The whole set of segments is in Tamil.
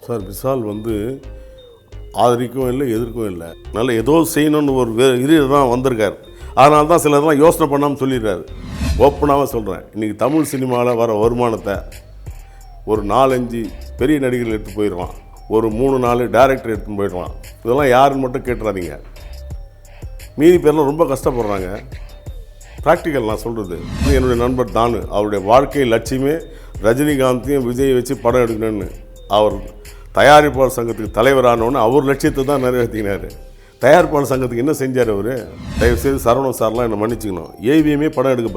சார் விஷால் வந்து ஆதரிக்கவும் இல்லை எதிர்க்கவும் இல்லை, நல்ல ஏதோ செய்யணும்னு ஒரு இது தான் வந்திருக்கார். அதனால தான் சிலர்லாம் யோசனை பண்ணாமல் சொல்லிடுறாரு. ஓப்பனாக சொல்கிறேன், இன்றைக்கி தமிழ் சினிமாவில் வர வருமானத்தை ஒரு 4-5 பெரிய நடிகர்கள் எடுத்து போயிடுவான், ஒரு 3-4 டேரக்டர் எடுத்துன்னு போயிடுவான். இதெல்லாம் யாருன்னு மட்டும் கேட்டுறாதீங்க. மீதி பேர்லாம் ரொம்ப கஷ்டப்படுறாங்க. ப்ராக்டிக்கல் நான் சொல்கிறது. என்னுடைய நண்பர் தானு, அவருடைய வாழ்க்கை லட்சியமே ரஜினிகாந்தையும் விஜய் வச்சு படம் எடுக்கணும்னு. அவர் தயாரிப்பாளர் சங்கத்துக்கு தலைவரானோன்னு அவர் லட்சியத்தை தான் நிறைவேற்றினார். தயாரிப்பாளர் சங்கத்துக்கு என்ன செஞ்சார் அவர்? தயவுசெய்து சரவணன் சார்லாம் என்னை மன்னிச்சிக்கணும். ஏவிஎம்மே படம் எடுக்க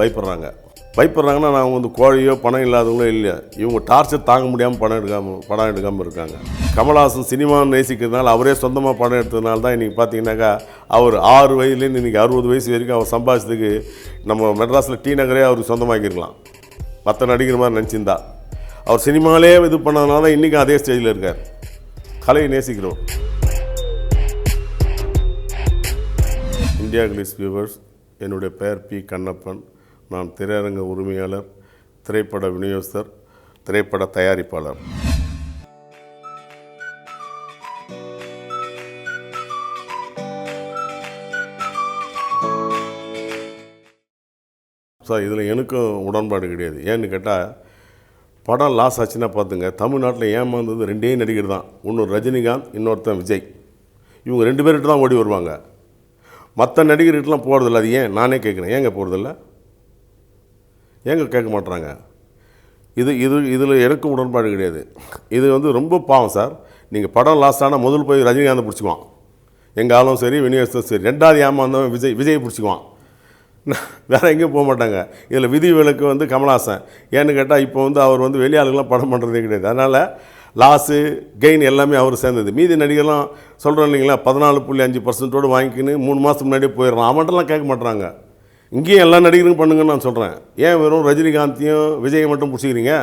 பயப்படுறாங்கன்னா நான் வந்து கோழியோ பணம் இல்லாதவங்களோ இல்லை, இவங்க டார்ச்சர் தாங்க முடியாமல் படம் எடுக்காமல் இருக்காங்க. கமல்ஹாசன் சினிமா நேசிக்கிறதுனால அவரே சொந்தமாக படம் எடுத்ததுனால தான் இன்றைக்கி பார்த்தீங்கன்னாக்கா அவர் 6 வயதுலேருந்து இன்றைக்கி 60 வயசு வரைக்கும் அவர் சம்பாதிச்சதுக்கு நம்ம மெட்ராஸில் டி நகரே அவருக்கு சொந்தமாக்கியிருக்கலாம். மற்ற நடிகர் மாதிரி நினச்சிருந்தா. அவர் சினிமாவிலே இது பண்ணதுனால தான் இன்றைக்கும் அதே ஸ்டேஜில் இருக்கார். கலையை நேசிக்கிறோம். இந்தியா கிளிஸ் வியூவர்ஸ், என்னுடைய பெயர் பி கண்ணப்பன். நான் திரையரங்க உரிமையாளர், திரைப்பட விநியோகஸ்தர், திரைப்பட தயாரிப்பாளர். சார், இதில் எனக்கும் உடன்பாடு கிடையாது. ஏன்னு கேட்டால், படம் லாஸ் ஆச்சுன்னா பார்த்துங்க, தமிழ்நாட்டில் ஏமாந்தது 2 நடிகர் தான். ஒன்று ரஜினிகாந்த், இன்னொருத்தன் விஜய். இவங்க 2 பேர்கிட்ட தான் ஓடி வருவாங்க. மற்ற நடிகர்கிட்டலாம் போகிறதில்ல. அது ஏன் நானே கேட்குறேன், ஏங்க போகிறதில்ல? ஏங்க கேட்க மாட்டுறாங்க? இதில் எனக்கும் உடன்பாடு கிடையாது. இது வந்து ரொம்ப பாவம் சார். நீங்கள் படம் லாஸ் ஆனால் முதல் போய் ரஜினிகாந்தை பிடிச்சிக்குவான், எங்கள் ஆளும் சரி விநியோகஸ்தும் சரி. 2வது ஏமாந்தவன் விஜய் பிடிச்சிக்குவான். வேறு எங்கேயும் போக மாட்டாங்க. இதில் விதி விலக்கு வந்து கமல்ஹாசன். ஏன்னு கேட்டால் இப்போ வந்து அவர் வந்து வெளியாளுங்களாம் படம் பண்ணுறதே கிடையாது. அதனால் லாஸு கெயின் எல்லாமே அவர் சேர்ந்தது. மீதி நடிகர்லாம் சொல்கிறோம் இல்லைங்களா, 14.5% வாங்கிக்கின்னு 3 மாதத்துக்கு முன்னாடியே போயிடுறான். அவன்கிட்டலாம் கேட்க மாட்டுறாங்க. இங்கேயும் எல்லா நடிகரும் பண்ணுங்கன்னு நான் சொல்கிறேன். ஏன் வெறும் ரஜினிகாந்தையும் விஜயை மட்டும் பிடிச்சிக்கிறீங்க?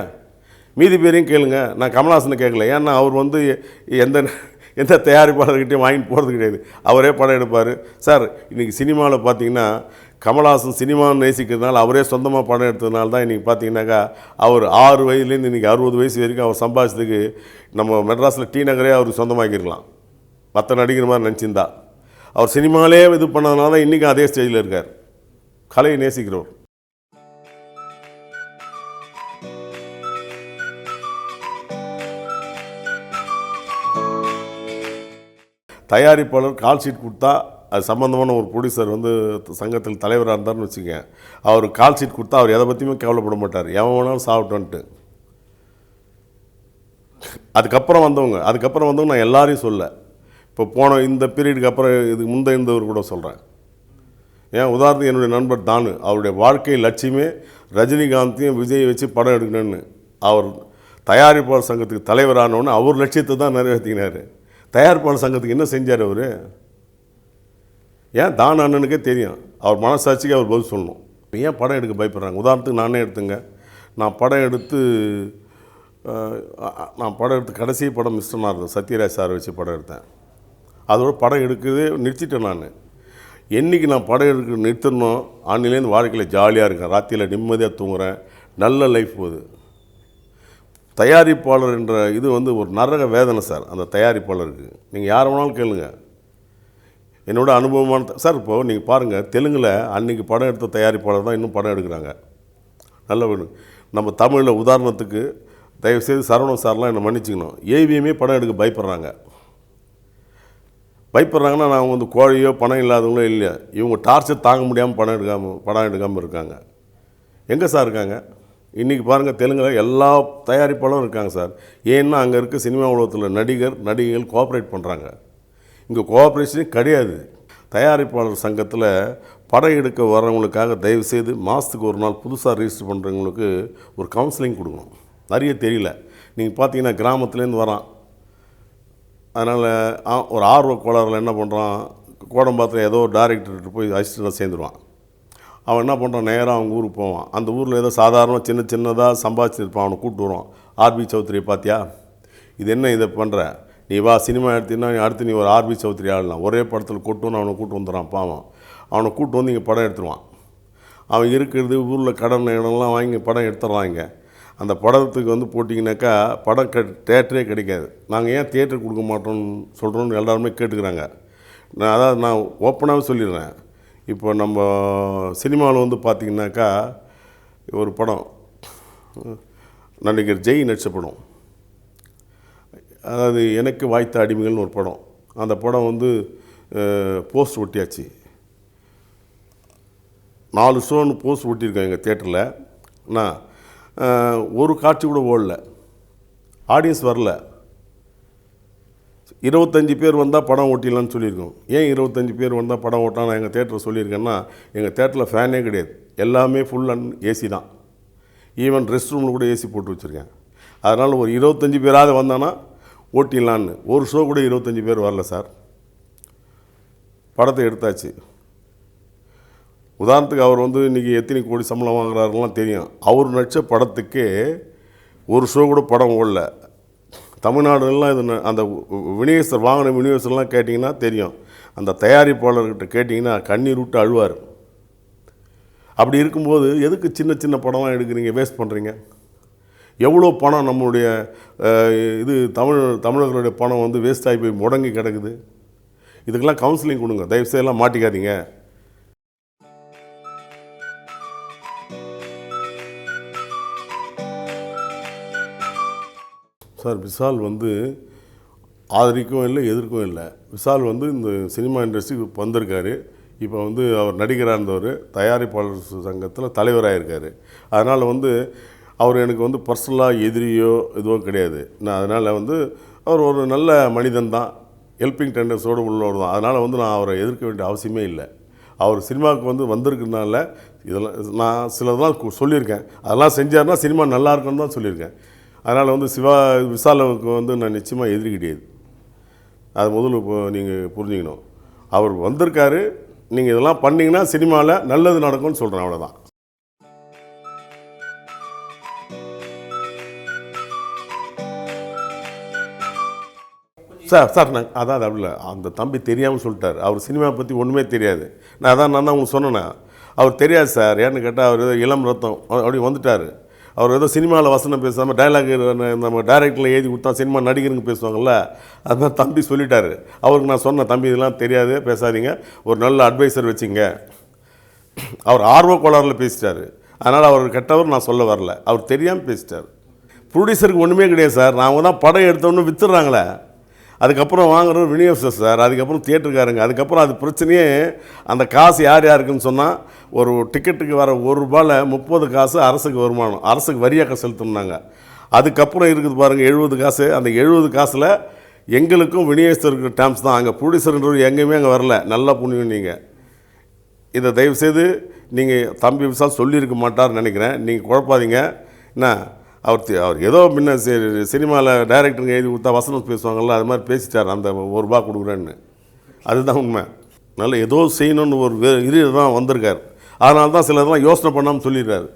மீதி பேரையும் கேளுங்க. நான் கமல்ஹாசனை கேட்கல. ஏன்னா அவர் வந்து எந்த தயாரிப்பாளர்கிட்டையும் வாங்கிட்டு போகிறது கிடையாது. அவரே படம் எடுப்பார். சார், இன்றைக்கி சினிமாவில் பார்த்தீங்கன்னா கமல்ஹாசன் சினிமா நேசிக்கிறதுனால அவரே சொந்தமாக படம் எடுத்ததுனால தான் இன்றைக்கி பார்த்தீங்கன்னாக்கா அவர் 6 வயதுலேருந்து இன்றைக்கி 60 வயசு வரைக்கும் அவர் சம்பாதிச்சதுக்கு நம்ம மெட்ராஸில் டி நகரே அவருக்கு சொந்தமாக்கியிருக்கலாம். மற்ற நடிகர் மாதிரி நினச்சிருந்தா. அவர் சினிமாவிலே இது பண்ணதுனால தான் இன்றைக்கும் அதே ஸ்டேஜில் இருக்கார். கலையை நேசிக்கிறவர். தயாரிப்பாளர் கால் ஷீட் கொடுத்தா அது சம்மந்தமான ஒரு ப்ரொடியூசர் வந்து சங்கத்தில் தலைவராக இருந்தார்னு வச்சுக்கோங்க, அவர் கால் ஷீட் கொடுத்தா அவர் எதை பற்றியுமே கவலைப்பட மாட்டார். எவன் வேணாலும் சாப்பிட்டோன்ட்டு. அதுக்கப்புறம் வந்தவங்க நான் எல்லாரையும் சொல்ல, இப்போ போன இந்த பீரியடுக்கு அப்புறம் இதுக்கு முந்தைய இருந்தவர் கூட சொல்கிறேன். ஏன் உதாரணத்துக்கு என்னுடைய நண்பர் தானு, அவருடைய வாழ்க்கை லட்சியமே ரஜினிகாந்தையும் விஜய் வச்சு படம் எடுக்கணும்னு. அவர் தயாரிப்பாளர் சங்கத்துக்கு தலைவரானோன்னு அவர் லட்சியத்தை தான் நிறைவேற்றினார். தயாரிப்பாளர் சங்கத்துக்கு என்ன செஞ்சார் அவர்? ஏன் தானு அண்ணனுக்கே தெரியும். அவர் மனசாட்சிக்கு அவர் பதில் சொல்லணும். ஏன் படம் எடுக்க பயப்படுறாங்க? உதாரணத்துக்கு நானே எடுத்துங்க. நான் படம் எடுத்து கடைசி படம் மிஸ்டர் நாரதன் சத்யராஜ் சார் வச்சு படம் எடுத்தேன். அதோட படம் எடுக்கிறதே நிறுத்திட்டேன். நான் என்றைக்கு நான் படம் எடுக்க நிறுத்தணும், ஆண்டிலேருந்து வாழ்க்கையில் ஜாலியாக இருக்கேன். ராத்திரியில் நிம்மதியாக தூங்குறேன். நல்ல லைஃப் போகுது. தயாரிப்பாளர் என்ற இது வந்து ஒரு நரக வேதனை சார். அந்த தயாரிப்பாளருக்கு நீங்கள் யாரை வேணாலும் கேளுங்க. என்னோட அனுபவமான சார், இப்போது நீங்கள் பாருங்கள், தெலுங்கில் அன்றைக்கி படம் எடுத்த தயாரிப்பாளர் தான் இன்னும் படம் எடுக்கிறாங்க. நல்ல வீடு. நம்ம தமிழில் உதாரணத்துக்கு தயவுசெய்து சரவணன் சார்லாம் என்னை மன்னிச்சிக்கணும். ஏவிஎம்மே படம் எடுக்க பயப்படுறாங்கன்னா நான் வந்து கோழியோ பணம் இல்லாதவங்களோ இல்லை, இவங்க டார்ச்சர் தாங்க முடியாமல் படம் எடுக்காமல் இருக்காங்க. எங்கே சார் இருக்காங்க? இன்றைக்கி பாருங்கள், தெலுங்கில் எல்லா தயாரிப்பாளரும் இருக்காங்க சார். ஏன்னா அங்கே இருக்க சினிமா உலகத்தில் நடிகைகள் கோஆப்ரேட் பண்ணுறாங்க. இங்கே கோஆப்ரேஷனே கிடையாது. தயாரிப்பாளர் சங்கத்தில் படம் எடுக்க வரவங்களுக்காக தயவுசெய்து மாதத்துக்கு ஒரு நாள் புதுசாக ரிஜிஸ்டர் பண்ணுறவங்களுக்கு ஒரு கவுன்சிலிங் கொடுக்கணும். நிறைய தெரியல. நீங்கள் பார்த்தீங்கன்னா கிராமத்துலேருந்து வரான். அதனால் ஒரு ஆர்வ கோளாறில் என்ன பண்ணுறான், கோடம்பாத்தில் ஏதோ டைரக்டர்கிட்ட போய் அசிஸ்டண்ட்டாக சேர்ந்துருவான். அவன் என்ன பண்ணுறான், நேராக அவங்க ஊருக்கு போவான். அந்த ஊரில் ஏதோ சாதாரண சின்னதாக சம்பாதிச்சிருப்பான். அவனை கூப்பிட்டு வருவான். ஆர்பி சௌத்ரியை பார்த்தியா, இது என்ன இதை பண்ணுற, நீ வா சினிமா எடுத்தீங்கன்னா அடுத்து நீ ஒரு ஆர்பி சௌத்ரி ஆடலாம். ஒரே படத்தில் கூப்பிட்டு அவனை கூப்பிட்டு வந்துடுறான். பாவம், அவனை கூப்பிட்டு வந்து இங்கே படம் எடுத்துருவான். அவன் இருக்கிறது ஊரில் கடன் இடம்லாம் வாங்கி படம் எடுத்துடுறான். இங்கே அந்த படத்துக்கு வந்து போட்டிங்கனாக்கா படம் தேட்டரே கிடைக்காது. நாங்கள் ஏன் தியேட்டர் கொடுக்க மாட்டோம்னு சொல்கிறோன்னு எல்லாருமே கேட்டுக்கிறாங்க. நான் ஓப்பனாகவே சொல்லிடுறேன். இப்போ நம்ம சினிமாவில் வந்து பார்த்திங்கனாக்கா ஒரு படம் நடிகர் ஜெய் நடித்த படம், அதாவது எனக்கு வாய்த்த அடிமைகள்னு ஒரு படம். அந்த படம் வந்து போஸ்ட் ஒட்டியாச்சு. 4 ஷோன்னு போஸ்ட் ஒட்டியிருக்கேன் எங்கள் தியேட்டரில். நான் ஒரு காட்சி கூட ஓடல, ஆடியன்ஸ் வரல. 25 பேர் வந்தால் படம் ஓட்டிடலான்னு சொல்லியிருக்கோம். ஏன் 25 பேர் வந்தால் படம் ஓட்டலாம் நான் எங்கள் தேட்டரில் சொல்லியிருக்கேன்னா, எங்கள் தேட்டரில் ஃபேனே கிடையாது, எல்லாமே ஃபுல் அண்ட் ஏசி தான். ஈவன் ரெஸ்ட் ரூமில் கூட ஏசி போட்டு வச்சுருக்கேன். அதனால் ஒரு 25 பேராவது வந்தானா ஓட்டிடலான்னு. ஒரு ஷோ கூட 25 பேர் வரல சார். படத்தை எடுத்தாச்சு. உதாரணத்துக்கு அவர் வந்து இன்றைக்கி எத்தனை கோடி சம்பளம் வாங்குறாருலாம் தெரியும். அவர் நடித்த படத்துக்கு ஒரு ஷோ கூட படம் ஓடல. தமிழ்நாடுலாம் இது அந்த விநியோகஸ்தர் வாங்கின விநியோகஸ்தர்லாம் கேட்டிங்கன்னா தெரியும். அந்த தயாரிப்பாளர்கிட்ட கேட்டிங்கன்னா கண்ணீர் விட்டு அழுவார். அப்படி இருக்கும்போது எதுக்கு சின்ன சின்ன படம்லாம் எடுக்கிறீங்க, வேஸ்ட் பண்ணுறீங்க? எவ்வளோ பணம் நம்மளுடைய இது தமிழர்களுடைய பணம் வந்து வேஸ்ட் ஆகி போய் முடங்கி கிடக்குது. இதுக்கெல்லாம் கவுன்சிலிங் கொடுங்க, தயவுசெய்து எல்லாம் மாட்டிக்காதீங்க. சார், விஷால் வந்து ஆதரிக்கவும் இல்லை, எதிர்க்கவும் இல்லை. விஷால் வந்து இந்த சினிமா இண்டஸ்ட்ரிக்கு வந்திருக்காரு. இப்போ வந்து அவர் நடிகராக இருந்தவர் தயாரிப்பாளர் சங்கத்தில் தலைவராக இருக்கார். அதனால் வந்து அவர் எனக்கு வந்து பர்சனலாக எதிரியோ எதுவும் கிடையாது. நான் அதனால் வந்து அவர் ஒரு நல்ல மனிதன் தான், ஹெல்பிங் டெண்டர்ஸோடு உள்ளவர் தான். அதனால் வந்து நான் அவரை எதிர்க்க வேண்டிய அவசியமே இல்லை. அவர் சினிமாவுக்கு வந்து வந்திருக்கிறதுனால இதெல்லாம் நான் சிலதெல்லாம் சொல்லியிருக்கேன். அதெல்லாம் செஞ்சார்னா சினிமா நல்லா இருக்குன்னு தான் சொல்லியிருக்கேன். அதனால் வந்து விஷாலுக்கு வந்து நான் நிச்சயமாக எதிரி கிடையாது. அது முதல்ல இப்போ நீங்கள் புரிஞ்சுக்கணும். அவர் வந்திருக்காரு, நீங்கள் இதெல்லாம் பண்ணிங்கன்னா சினிமாவில் நல்லது நடக்கும்னு சொல்கிறேன், அவ்வளோதான். சார் நான் அதான் அப்படி இல்லை, அந்த தம்பி தெரியாமல் சொல்லிட்டார். அவர் சினிமா பற்றி ஒன்றுமே தெரியாது. நான் தான் உங்களுக்கு சொன்னேன், அவர் தெரியாது சார். ஏன்னு கேட்டால் அவர் ஏதோ இளம் ரத்தம் அப்படி வந்துட்டார். அவர் ஏதோ சினிமாவில் வசனம் பேசாமல் டைலாக் நம்ம டைரக்டரில் எழுதி கொடுத்தா சினிமா நடிகருங்க பேசுவாங்கள்ல, அதுதான் தம்பி சொல்லிட்டார். அவருக்கு நான் சொன்னேன், தம்பி இதெல்லாம் தெரியாது, பேசாதீங்க, ஒரு நல்ல அட்வைசர் வச்சுங்க. அவர் ஆர்வ கோளாறில் பேசிட்டார். அதனால் அவர் கெட்டவர் நான் சொல்ல வரல, அவர் தெரியாமல் பேசிட்டார். ப்ரொடியூசருக்கு ஒன்றுமே கிடையாது சார். அவங்க தான் படம் எடுத்தோன்னு விற்றுறாங்களே, அதுக்கப்புறம் வாங்குறது விநியோகஸ்தர் சார், அதுக்கப்புறம் தியேட்டருக்காரங்க. அதுக்கப்புறம் அது பிரச்சனையே அந்த காசு யார் யாருக்குன்னு சொன்னால், ஒரு டிக்கெட்டுக்கு வர ₹1 30 காசு அரசுக்கு வருமானம், அரசுக்கு வரியாக செலுத்தணுன்னாங்க. அதுக்கப்புறம் இருக்குது பாருங்கள் 70 காசு. அந்த 70 காசில் எங்களுக்கும் விநியோகஸ்தருக்கு டேர்ம்ஸ் தான். அங்கே ப்ரொடியூசர்ன்றது எங்கேயுமே அங்கே வரல. நல்லா புண்ணியம். நீங்கள் இதை தயவுசெய்து நீங்கள் தம்பி விஷால் சொல்லியிருக்க மாட்டார்னு நினைக்கிறேன். நீங்கள் குழப்பாதீங்க. என்ன அவர் ஏதோ முன்ன சினிமாவில் டைரக்டருங்க எழுதி கொடுத்தா வசனம் பேசுவாங்கள்ல, அது மாதிரி பேசிட்டார் அந்த ₹1 கொடுக்குறேன்னு. அதுதான் உண்மை. அதனால் ஏதோ செய்யணுன்னு ஒரு இது தான் வந்திருக்கார். அதனால தான் சிலதெல்லாம் யோசனை பண்ணாமல் சொல்லிடுறாரு.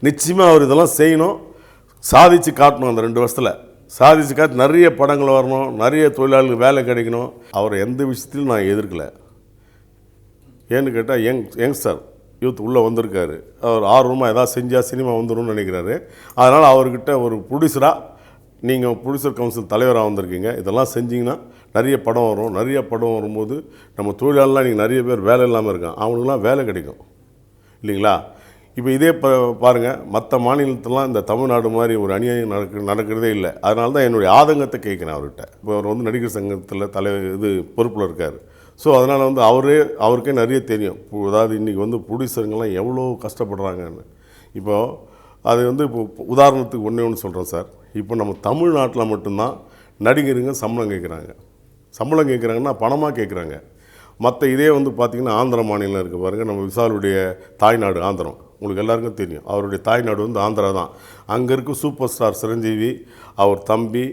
நிச்சயமாக அவர் இதெல்லாம் செய்யணும், சாதித்து காட்டணும். அந்த 2 வருஷத்தில் சாதித்து காட்டி நிறைய படங்கள் வரணும், நிறைய தொழிலாளர்களுக்கு வேலை கிடைக்கணும். அவரை எந்த விஷயத்திலும் நான் எதிர்க்கலை. ஏன்னு கேட்டால் யங்ஸ்டர் யூத் உள்ளே வந்திருக்காரு. அவர் ஆர்வமாக எதாவது செஞ்சால் சினிமா வந்துடும்னு நினைக்கிறாரு. அதனால் அவர்கிட்ட ஒரு ப்ரொடியூசராக, நீங்கள் ப்ரொடியூசர் கவுன்சில் தலைவராக வந்திருக்கீங்க, இதெல்லாம் செஞ்சிங்கன்னா நிறைய படம் வரும். நிறைய படம் வரும்போது நம்ம தொழிலாளர்லாம் நீங்கள் நிறைய பேர் வேலை இல்லாமல் இருக்கான், அவங்களுக்குலாம் வேலை கிடைக்கும் இல்லைங்களா? இப்போ இதே பாருங்கள், மற்ற மாநிலத்திலாம் இந்த தமிழ்நாடு மாதிரி ஒரு அநியாயம் நடக்கிறதே இல்லை. அதனால தான் என்னுடைய ஆதங்கத்தை கேட்குறேன் அவர்கிட்ட. இப்போ அவர் வந்து நடிகர் சங்கத்தில் பொறுப்பில் இருக்கார். ஸோ அதனால் வந்து அவருக்கே நிறைய தெரியும். அதாவது இன்றைக்கி வந்து ப்ரொடியூசருங்கெல்லாம் எவ்வளோ கஷ்டப்படுறாங்கன்னு. இப்போது அது வந்து இப்போ உதாரணத்துக்கு ஒன்று சொல்கிறேன் சார். இப்போ நம்ம தமிழ்நாட்டில் மட்டும்தான் நடிகருங்க சம்பளம் கேட்குறாங்க. சம்பளம் கேட்குறாங்கன்னா பணமாக கேட்குறாங்க. மற்ற இதே வந்து பார்த்திங்கன்னா ஆந்திர மாநிலம் இருக்குது பாருங்கள். நம்ம விஷாலுடைய தாய்நாடு ஆந்திரம், உங்களுக்கு எல்லாருக்கும் தெரியும். அவருடைய தாய்நாடு வந்து ஆந்திரா தான். அங்கே இருக்க சூப்பர் ஸ்டார் சிரஞ்சீவி, அவர் தம்பி,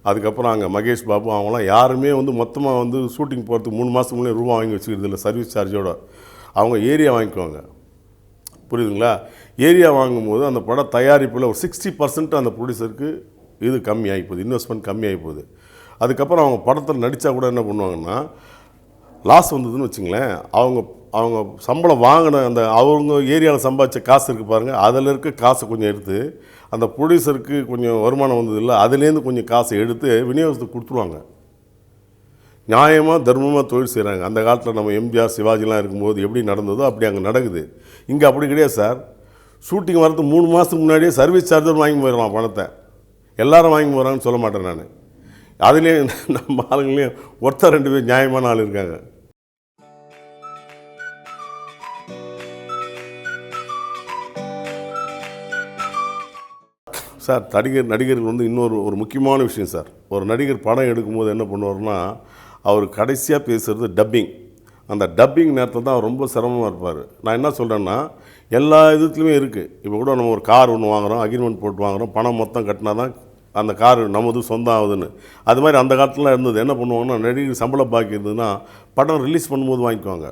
அதுக்கப்புறம் அங்கே மகேஷ் பாபு, அவங்களாம் யாருமே வந்து மொத்தமாக வந்து ஷூட்டிங் போகிறதுக்கு 3 மாதத்துக்கு முன்னே ரூபா வாங்கி வச்சுக்கிறது இல்லை, சர்வீஸ் சார்ஜோட. அவங்க ஏரியா வாங்கிக்குவாங்க, புரியுதுங்களா? ஏரியா வாங்கும்போது அந்த படம் தயாரிப்பில் ஒரு 60% அந்த ப்ரொடியூசருக்கு இது கம்மியாகி போகுது, இன்வெஸ்ட்மெண்ட் கம்மியாகி போகுது. அதுக்கப்புறம் அவங்க படத்தில் நடித்தா கூட என்ன பண்ணுவாங்கன்னா, லாஸ் வந்ததுன்னு வச்சுங்களேன், அவங்க அவங்க சம்பளம் வாங்கின அந்த அவங்க ஏரியாவில் சம்பாதிச்ச காசு இருக்குது பாருங்கள், அதில் இருக்க காசை கொஞ்சம் எடுத்து அந்த ப்ரொடியூசருக்கு கொஞ்சம் வருமானம் வந்தது இல்லை, அதுலேருந்து கொஞ்சம் காசை எடுத்து விநியோகத்துக்கு கொடுத்துருவாங்க. நியாயமாக தர்மமாக தொழில் செய்கிறாங்க. அந்த காலத்தில் நம்ம எம்ஜிஆர் சிவாஜிலாம் இருக்கும்போது எப்படி நடந்ததோ அப்படி அங்கே நடக்குது. இங்கே அப்படி கிடையாது சார். ஷூட்டிங் வரதுக்கு 3 மாதத்துக்கு முன்னாடியே சர்வீஸ் சார்ஜர் வாங்கி போயிடலாம் பணத்தை. எல்லாரும் வாங்கி போகிறாங்கன்னு சொல்ல மாட்டேன் நான். அதுலேயும் நம்ம ஆளுங்களையும் ஒருத்தர் 2 பேர் நியாயமான ஆள் இருக்காங்க. சார் நடிகர்கள் வந்து இன்னொரு முக்கியமான விஷயம் சார். ஒரு நடிகர் படம் எடுக்கும்போது என்ன பண்ணுவார்னா, அவர் கடைசியாக பேசுகிறது டப்பிங். அந்த டப்பிங் நேரத்தில் தான் அவர் ரொம்ப சிரமமாக இருப்பார். நான் என்ன சொல்கிறேன்னா, எல்லா இதுலேயுமே இருக்குது. இப்போ கூட நம்ம ஒரு கார் ஒன்று வாங்குகிறோம், அக்ரிமெண்ட் போட்டு வாங்குகிறோம், பணம் மொத்தம் கட்டினா தான் அந்த கார் நமது சொந்தம் ஆகுதுன்னு. அது மாதிரி அந்த காலத்துலாம் இருந்தது. என்ன பண்ணுவாங்கன்னா, நடிகர் சம்பளம் பாக்கி இருந்ததுன்னா படம் ரிலீஸ் பண்ணும்போது வாங்கிக்குவாங்க.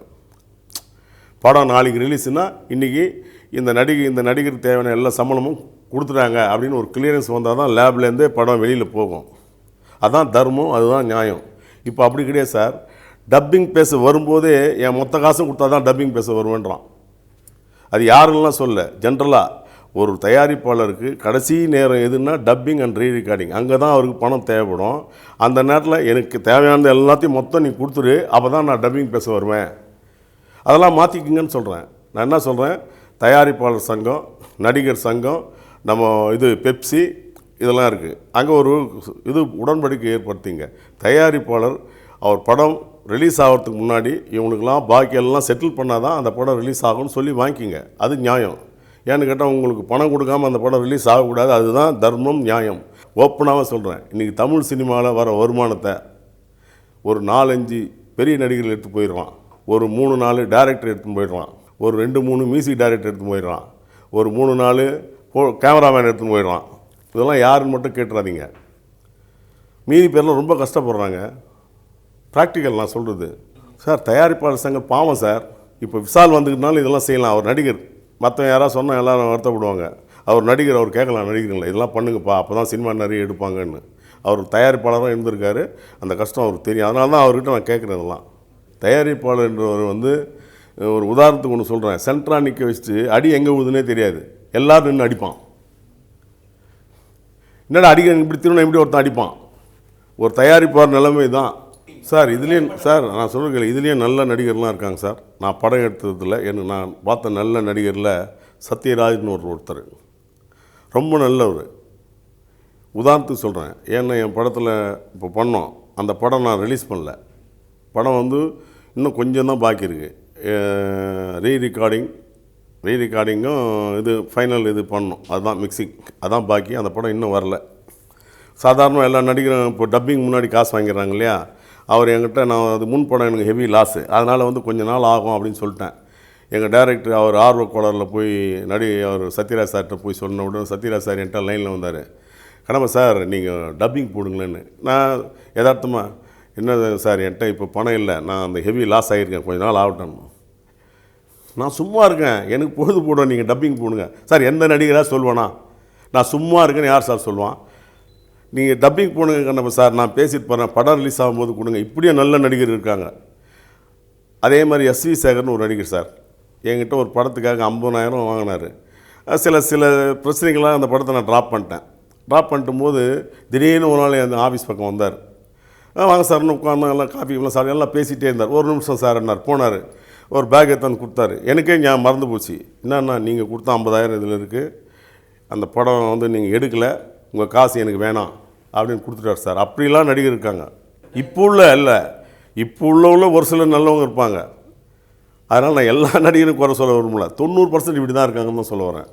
படம் நாளைக்கு ரிலீஸ்னால் இன்றைக்கி இந்த நடிகருக்கு தேவையான எல்லா சம்பளமும் கொடுத்துட்டாங்க அப்படின்னு ஒரு கிளியரன்ஸ் வந்தால் தான் லேப்லேருந்தே படம் வெளியில் போகும். அதுதான் தர்மம், அதுதான் நியாயம். இப்போ அப்படி கிடையாது சார். டப்பிங் பேச வரும்போதே என் மொத்த காசும் கொடுத்தா தான் டப்பிங் பேச வருவேன்றான். அது யாருன்னெலாம் சொல்ல, ஜென்ரலாக ஒரு தயாரிப்பாளருக்கு கடைசி நேரம் எதுன்னா டப்பிங் அண்ட் ரீ ரெக்கார்டிங். அங்கே தான் அவருக்கு பணம் தேவைப்படும். அந்த நேரத்தில் எனக்கு தேவையானது எல்லாத்தையும் மொத்தம் நீ கொடுத்துரு, அப்போ தான் நான் டப்பிங் பேச வருவேன். அதெல்லாம் மாற்றிக்கிங்கன்னு சொல்கிறேன். நான் என்ன சொல்கிறேன், தயாரிப்பாளர் சங்கம், நடிகர் சங்கம், நம்ம பெப்சி இதெல்லாம் இருக்குது. அங்கே ஒரு உடன்படிக்கை ஏற்படுத்திங்க. தயாரிப்பாளர் அவர் படம் ரிலீஸ் ஆகிறதுக்கு முன்னாடி இவங்களுக்கெல்லாம் பாக்கியெல்லாம் செட்டில் பண்ணால் தான் அந்த படம் ரிலீஸ் ஆகும்னு சொல்லி வாங்கிக்கிங்க. அது நியாயம். ஏன்னு கேட்டால் உங்களுக்கு பணம் கொடுக்காமல் அந்த படம் ரிலீஸ் ஆகக்கூடாது. அதுதான் தர்மம், நியாயம். ஓப்பனாக சொல்கிறேன். இன்றைக்கி தமிழ் சினிமாவில் வர வருமானத்தை ஒரு 4-5 பெரிய நடிகர்கள் எடுத்து போயிடுவான், ஒரு 3-4 டேரக்டர் எடுத்துன்னு போயிடுவான், ஒரு 2-3 மியூசிக் டைரக்டர் எடுத்துன்னு போயிடுவான், ஒரு 3-4 கேமராமேன் எடுத்துன்னு போயிடுவான். இதெல்லாம் யாருன்னு மட்டும் கேட்டுறாதீங்க. மீதி பேர்லாம் ரொம்ப கஷ்டப்படுறாங்க. ப்ராக்டிக்கல் நான் சொல்கிறது சார். தயாரிப்பாளர் சங்கம் பாவம் சார். இப்போ விசால் வந்துக்கிட்டனாலும் இதெல்லாம் செய்யலாம். அவர் நடிகர், மற்ற யாராவது சொன்னால் எல்லோரும் வருத்தப்படுவாங்க. அவர் நடிகர், அவர் கேட்கலாம் நடிகர்களை இதெல்லாம் பண்ணுங்கப்பா, அப்போ தான் சினிமா நிறைய எடுப்பாங்கன்னு. அவர் தயாரிப்பாளராக இருந்திருக்காரு. அந்த கஷ்டம் அவருக்கு தெரியும். அதனால தான் அவர்கிட்ட நான் கேட்குறதெல்லாம். தயாரிப்பாளர்ன்றவர் ஒரு உதாரணத்துக்கு ஒன்று சொல்கிறேன். சென்ட்ரா நிற்க வச்சுட்டு அடி எங்கே ஊதுன்னே தெரியாது, எல்லோரும் நின்று அடிப்பான். என்னடா அடிக்க இப்படி திரும்ப எப்படி ஒருத்தன் அடிப்பான். ஒரு தயாரிப்பாளர் நிலைமை தான் சார். இதுலேயும் சார் நான் சொல்கிறேன், இதுலேயும் நல்ல நடிகர்லாம் இருக்காங்க சார். நான் படம் எடுத்ததில் நான் பார்த்த நல்ல நடிகரில் சத்யராஜ்னு ஒருத்தர் ரொம்ப நல்லவர். உதாரணத்துக்கு சொல்கிறேன். ஏன்னா என் படத்தில் இப்போ பண்ணோம், அந்த படம் நான் ரிலீஸ் பண்ணல. படம் இன்னும் கொஞ்சம் தான் பாக்கி இருக்குது. ரீ ரெக்கார்டிங்கும் ஃபைனல் பண்ணோம். அதுதான் மிக்சிங், அதான் பாக்கி. அந்த படம் இன்னும் வரல. சாதாரண எல்லா நடிகரும் இப்போ டப்பிங் முன்னாடி காசு வாங்கிடுறாங்க இல்லையா. அவர் என்கிட்ட நான் அது முன் படம் எனக்கு ஹெவி லாஸு, அதனால் கொஞ்சம் நாள் ஆகும் அப்படின்னு சொல்லிட்டேன். எங்கள் டைரக்டர் அவர் ஆர்வக்கோளரில் போய் அவர் சத்யராஜ் சார்கிட்ட போய் சொன்ன உடனே சத்யராஜ் சார் என்கிட்ட லைனில் வந்தார். கடமை சார் நீங்கள் டப்பிங் போடுங்களேன்னு. நான் யதார்த்தமாக என்ன சார் என்கிட்ட இப்போ பணம் இல்லை, நான் அந்த ஹெவி லாஸ் ஆகியிருக்கேன், கொஞ்ச நாள் ஆகட்டும். நான் சும்மா இருக்கேன், எனக்கு பொழுது போடுவேன், நீங்கள் டப்பிங் போடுங்க சார். எந்த நடிகராக சொல்லுவேனா, நான் சும்மா இருக்கேன்னு யார் சார் சொல்லுவான். நீங்கள் டப்பிங் போடுங்க கண்ணப்ப சார், நான் பேசிட்டு போகிறேன், படம் ரிலீஸ் ஆகும்போது கொடுங்க. இப்படியே நல்ல நடிகர் இருக்காங்க. அதே மாதிரி எஸ்வி சேகர்னு ஒரு நடிகர் சார், என்கிட்ட ஒரு படத்துக்காக 50,000 வாங்கினார். சில பிரச்சனைகளாக அந்த படத்தை நான் ட்ராப் பண்ணிட்டும் போது திடீர்னு ஒரு நாள் அந்த ஆஃபீஸ் பக்கம் வந்தார். வாங்க சார்னு உட்காந்து எல்லாம் காஃபி சார் எல்லாம் பேசிகிட்டே இருந்தார். ஒரு நிமிஷம் சார் என்னார் போனார். ஒரு பேக் எடுத்தாந்து கொடுத்தாரு. எனக்கே ஞாபகம் மறந்து போச்சு. என்னன்னா நீங்கள் கொடுத்தா 50,000 இதில் இருக்குது, அந்த படம் நீங்கள் எடுக்கலை, உங்கள் காசு எனக்கு வேணாம் அப்படின்னு கொடுத்துட்டார் சார். அப்படிலாம் நடிகர் இருக்காங்க. இப்போ உள்ள ஒரு சிலர் நல்லவங்க இருப்பாங்க. அதனால் நான் எல்லா நடிகரும் குறை சொல்ல விரும்பல. 90% இப்படி தான் இருக்காங்கன்னு தான் சொல்ல வரேன்.